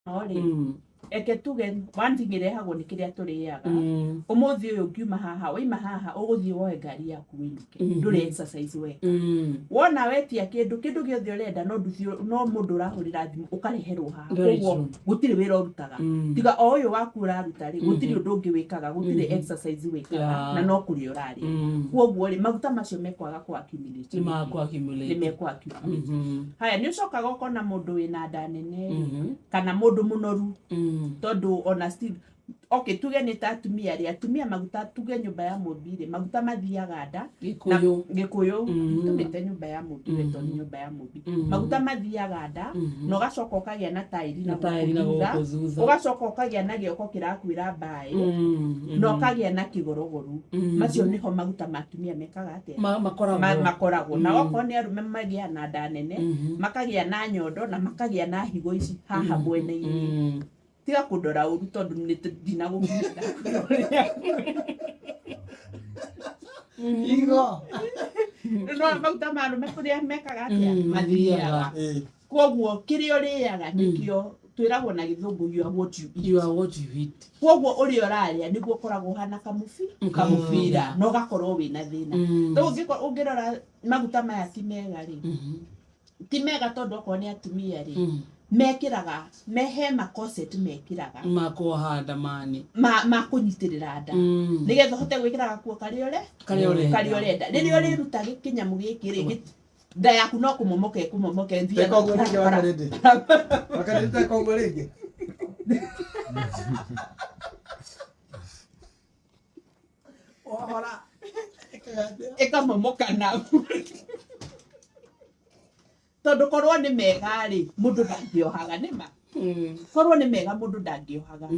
Ori eke tuge one thing irehagwo ni kiria turiaga umuthi uyu ngiuma haha waima haha uguthie woe ngari yaku winuke ndure exercise weka wona wetia kindu giothe urenda no mundu urahurira thimu ukareherwo haha koguo gutire wira urutaga tiga o uyu waku uraruta ri gutire undu ungi wikaga gutire exercise wikaga na no kuri urari koguo ri maguta macio mekwaga kwa accumulate ni mekwa accumulate haya ni ucokaga ukona mundu wina nda nene kana mundu munoru tondu ona still okay tuge ni atumia maguta tuge nyumba ya mumbire maguta mathiaga nda gikuyu tumite nyumba ya mumbire tondu nyumba ya mumbire maguta mathiaga nda no gacoka ukagia na tairi na guthutha ugacoka ukagia na gioko kirakwira mbae no kagia na kigorogoru macio niho maguta matumia mekaga atia makoragwo na oko ni arume magia na nda nene makagia na nyondo na makagia na higo ici haha mwene-ini tiga kundora uru tondu ni dina gukunda igo no maguta marume kuria mekaga atia mathiaga koguo kiria uriaga nikio twiragwo na githungu you are what you eat koguo uria uraria niguo koragwo hana kamufira no gakorwo wina thina to ungirora maguta maya ti mega ri ti mega tondu okwo ni atumia ri mekiraga mehema corset mekiraga makohanda mani makunyitirira nda nigetha hote gwikiraga kuo kari urenda riria uriruta kinyamu giki ri nda yaku no kumomoke nthia wakarita kongo ringi ohora ekamomoka na tondu korwo ni mega ri mundu ndangiohaga nima korwo ni mega mundu ndangiohaga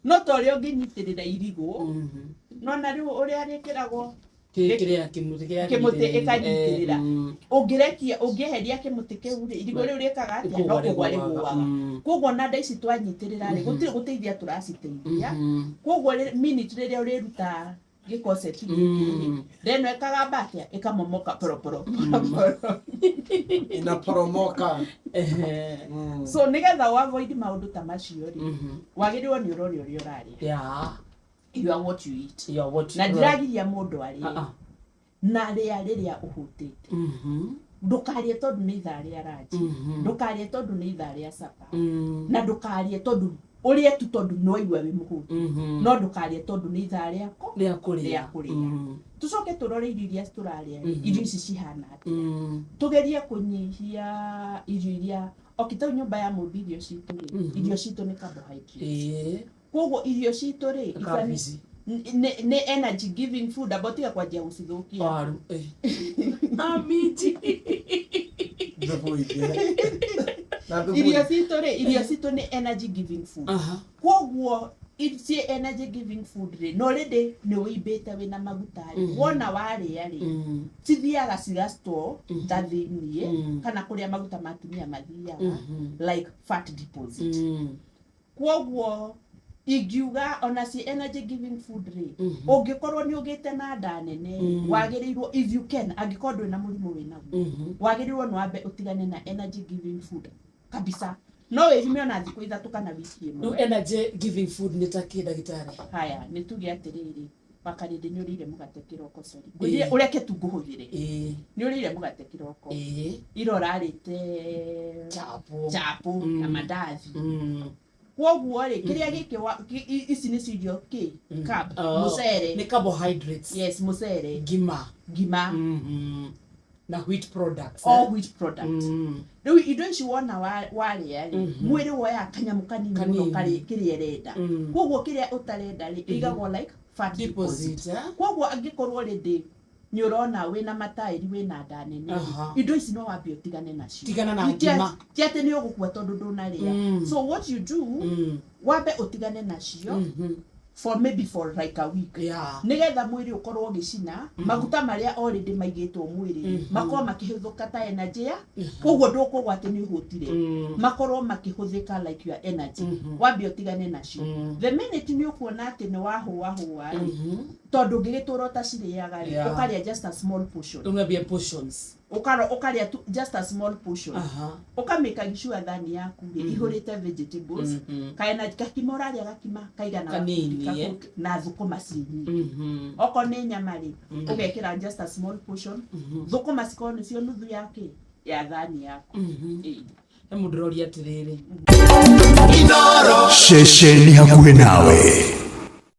no tori unginyitirira irigo no na riu uria rikiragwo kimuti ikanyitirira ungiheria kimuti kiu ri irigo riu rikaga atia no kugwa riguaga koguo na nda ici twanyitirira ri gutire guteithia turaciteithia koguo minute riria uriruta gikoseti reno ekaga batia ekamomoka poroporo inaporomoka so nigetha avoid maundu ta macio ri wagirirwo ni urori uria urari you are what you eat na ndiragiria mundu ari na riria uhutite ndukarie tondu ni ithaa ria ranji ndukarie tondu ni ithaa ria sapa na ndukarie tondu urie tu tondu no igwa wi muhutu no ndukarie tondu ni ithaa ria kuria tucoke turore irio iria turaria irio ici cihana atia tugerie kunyihia irio iria okitau nyumba ya mumbiri citu irio citu ni carbohydrates koguo irio citu ri ni energy giving food abotiga kwanjia gucithukia amiti irio citu ni energy giving food koguo it's energy giving food ri no rindi ni wimbite wina maguta ri wona waria ri cithiaga cigastore tathinie kana kuria maguta matumia mathiaga like fat deposit koguo igiuga ona si energy giving food ri ungikorwo ni ugite na nda nene wagirirwo if you can angikorwo na murimu winaguo wagirirwo no ambe utigane na energy giving food kabisa no withime ona thiku ithatu kana wiki imwe no energy giving food ni taki dagitari haya ni tuge atiriri bakarinde ni urire mugate kiroko sori ngwire ureke tu nguhuthire ni urire mugate kiroko irorarite chapu na mandazi koguo ri kiria giki ici ni cirio carb mucere ni carbohydrates yes mucere ngima na wheat products all wheat products riu indo ici wona waria ri mwiri woya kanyamu kanini muno kari kiria renda koguo kiria utarenda ri igagwo like fat deposit koguo angikorwo rindi ni urona wina matairi wina nda nene indo ici no wambie utigane nacio tigana na ngima tiate ni ugukua tondu ndunaria so what you do wambe utigane nacio for like a week nigetha mwiri ukorwo gicina maguta maria already maigitwo mwiri makorwo makihuthuka ta energy koguo ndukugwa ati ni uhutire makorwo makihuthika like your energy wambe utigane nacio the minute ni ukuona ati ni wahuwa tondu ngigitura utaciriaga ri Yeah. ukaria just a small portion Unabia portions. ukaria just a small portion ukameka sure thani yaku ihurite vegetables kaina gakima uraria gakima kaigana Kanini, na thukuma cinyingi oko ni nyama ri ugekira just a small portion thukuma cikoni cio nuthu yake ya thani yaku Emudiroria atiriri Shesheni hakuhe nawe.